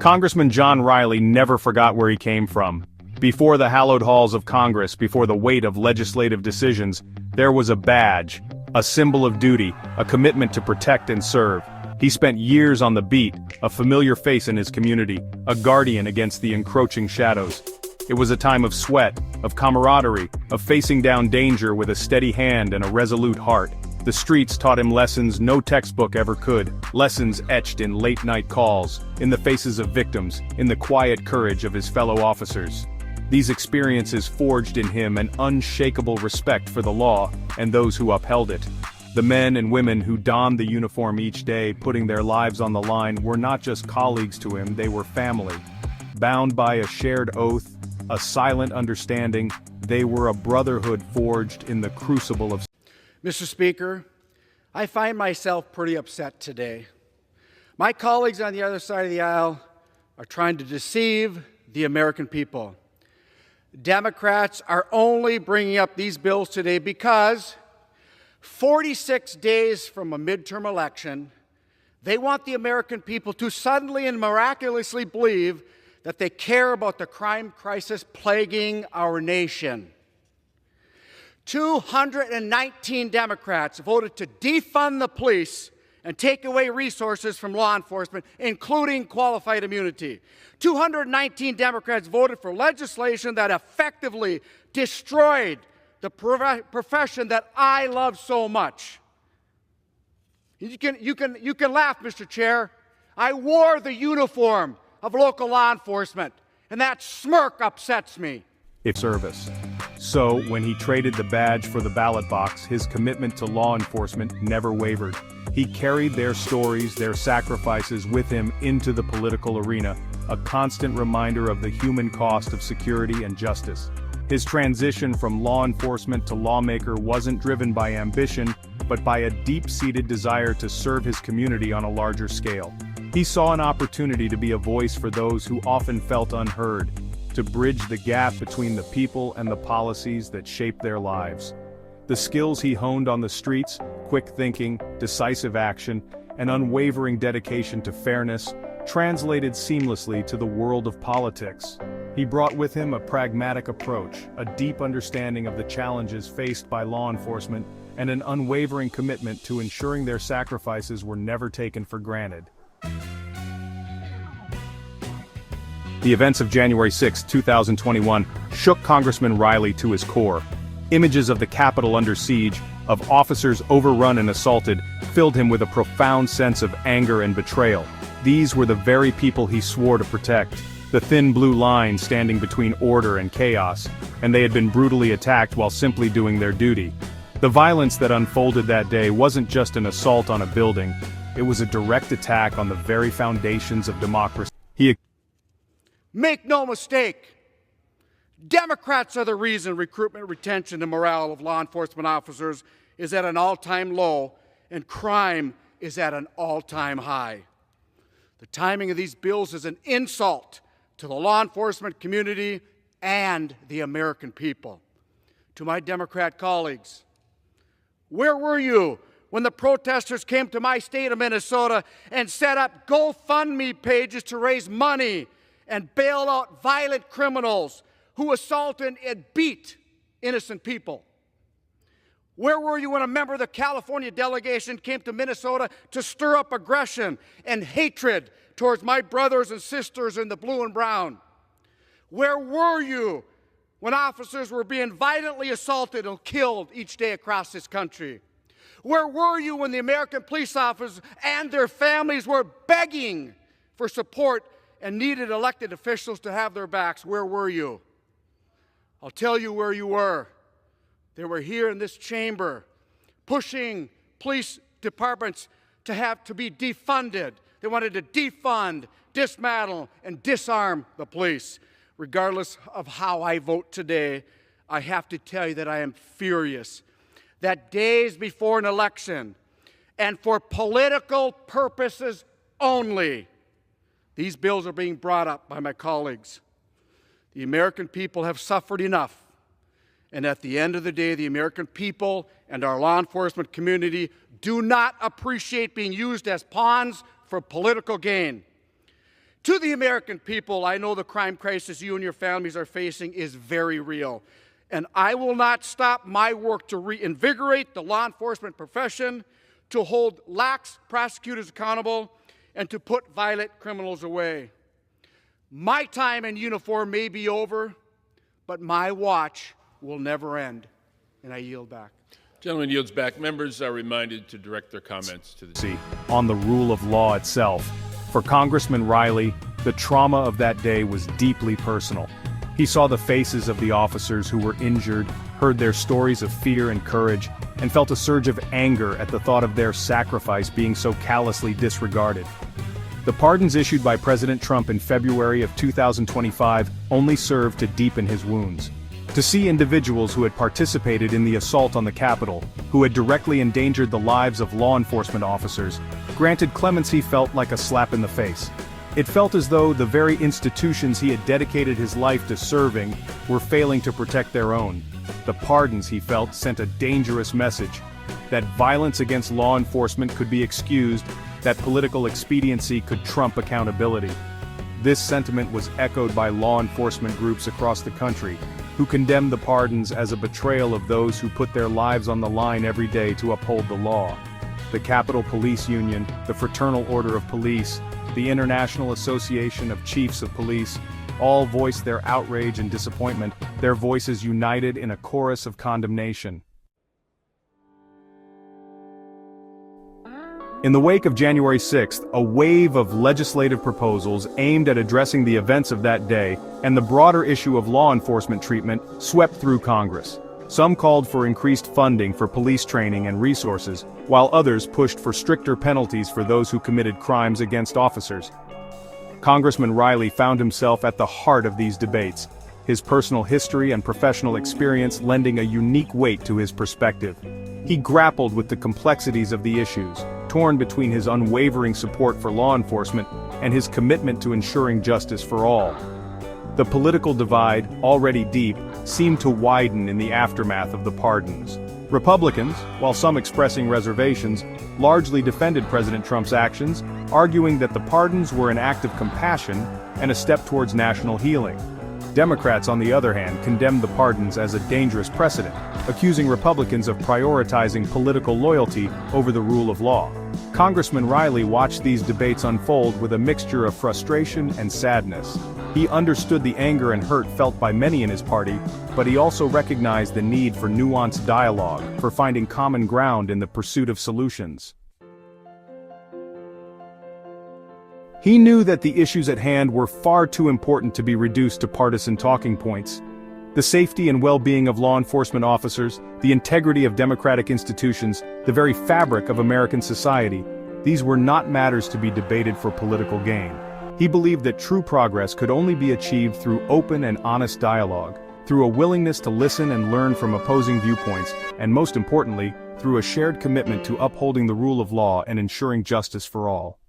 Congressman John Riley never forgot where he came from. Before the hallowed halls of Congress, before the weight of legislative decisions, there was a badge, a symbol of duty, a commitment to protect and serve. He spent years on the beat, a familiar face in his community, a guardian against the encroaching shadows. It was a time of sweat, of camaraderie, of facing down danger with a steady hand and a resolute heart. The streets taught him lessons no textbook ever could, lessons etched in late-night calls, in the faces of victims, in the quiet courage of his fellow officers. These experiences forged in him an unshakable respect for the law and those who upheld it. The men and women who donned the uniform each day, putting their lives on the line, were not just colleagues to him, they were family. Bound by a shared oath, a silent understanding, they were a brotherhood forged in the crucible of... Mr. Speaker, I find myself pretty upset today. My colleagues on the other side of the aisle are trying to deceive the American people. Democrats are only bringing up these bills today because 46 days from a midterm election, they want the American people to suddenly and miraculously believe that they care about the crime crisis plaguing our nation. 219 Democrats voted to defund the police and take away resources from law enforcement, including qualified immunity. 219 Democrats voted for legislation that effectively destroyed the profession that I love so much. You can laugh, Mr. Chair. I wore the uniform of local law enforcement, and that smirk upsets me. Service. So, when he traded the badge for the ballot box, his commitment to law enforcement never wavered. He carried their stories, their sacrifices with him into the political arena, a constant reminder of the human cost of security and justice. His transition from law enforcement to lawmaker wasn't driven by ambition, but by a deep-seated desire to serve his community on a larger scale. He saw an opportunity to be a voice for those who often felt unheard, to bridge the gap between the people and the policies that shape their lives. The skills he honed on the streets, quick thinking, decisive action, and unwavering dedication to fairness, translated seamlessly to the world of politics. He brought with him a pragmatic approach, a deep understanding of the challenges faced by law enforcement, and an unwavering commitment to ensuring their sacrifices were never taken for granted. The events of January 6, 2021, shook Congressman Riley to his core. Images of the Capitol under siege, of officers overrun and assaulted, filled him with a profound sense of anger and betrayal. These were the very people he swore to protect, the thin blue line standing between order and chaos, and they had been brutally attacked while simply doing their duty. The violence that unfolded that day wasn't just an assault on a building, it was a direct attack on the very foundations of democracy. Make no mistake, Democrats are the reason recruitment, retention, and morale of law enforcement officers is at an all-time low and crime is at an all-time high. The timing of these bills is an insult to the law enforcement community and the American people. To my Democrat colleagues, where were you when the protesters came to my state of Minnesota and set up GoFundMe pages to raise money and bail out violent criminals who assaulted and beat innocent people? Where were you when a member of the California delegation came to Minnesota to stir up aggression and hatred towards my brothers and sisters in the blue and brown? Where were you when officers were being violently assaulted and killed each day across this country? Where were you when the American police officers and their families were begging for support and needed elected officials to have their backs? Where were you? I'll tell you where you were. They were here in this chamber, pushing police departments to be defunded. They wanted to defund, dismantle, and disarm the police. Regardless of how I vote today, I have to tell you that I am furious that days before an election, and for political purposes only, these bills are being brought up by my colleagues. The American people have suffered enough. And at the end of the day, the American people and our law enforcement community do not appreciate being used as pawns for political gain. To the American people, I know the crime crisis you and your families are facing is very real. And I will not stop my work to reinvigorate the law enforcement profession, to hold lax prosecutors accountable, and to put violent criminals away. My time in uniform may be over, but my watch will never end. And I yield back. Gentleman yields back. Members are reminded to direct their comments to the on the rule of law itself. For Congressman Riley, the trauma of that day was deeply personal. He saw the faces of the officers who were injured, heard their stories of fear and courage, and felt a surge of anger at the thought of their sacrifice being so callously disregarded. The pardons issued by President Trump in February of 2025 only served to deepen his wounds. To see individuals who had participated in the assault on the Capitol, who had directly endangered the lives of law enforcement officers, granted clemency felt like a slap in the face. It felt as though the very institutions he had dedicated his life to serving were failing to protect their own. The pardons, he felt, sent a dangerous message: that violence against law enforcement could be excused, that political expediency could trump accountability. This sentiment was echoed by law enforcement groups across the country, who condemned the pardons as a betrayal of those who put their lives on the line every day to uphold the law. The Capitol Police Union, the Fraternal Order of Police, the International Association of Chiefs of Police, all voiced their outrage and disappointment, their voices united in a chorus of condemnation. In the wake of January 6th, a wave of legislative proposals aimed at addressing the events of that day and the broader issue of law enforcement treatment swept through Congress. Some called for increased funding for police training and resources, while others pushed for stricter penalties for those who committed crimes against officers. Congressman Riley found himself at the heart of these debates, his personal history and professional experience lending a unique weight to his perspective. He grappled with the complexities of the issues, torn between his unwavering support for law enforcement and his commitment to ensuring justice for all. The political divide, already deep, seemed to widen in the aftermath of the pardons. Republicans, while some expressing reservations, largely defended President Trump's actions, arguing that the pardons were an act of compassion and a step towards national healing. Democrats, on the other hand, condemned the pardons as a dangerous precedent, accusing Republicans of prioritizing political loyalty over the rule of law. Congressman Riley watched these debates unfold with a mixture of frustration and sadness. He understood the anger and hurt felt by many in his party, but he also recognized the need for nuanced dialogue, for finding common ground in the pursuit of solutions. He knew that the issues at hand were far too important to be reduced to partisan talking points. The safety and well-being of law enforcement officers, the integrity of democratic institutions, the very fabric of American society, these were not matters to be debated for political gain. He believed that true progress could only be achieved through open and honest dialogue, through a willingness to listen and learn from opposing viewpoints, and most importantly, through a shared commitment to upholding the rule of law and ensuring justice for all.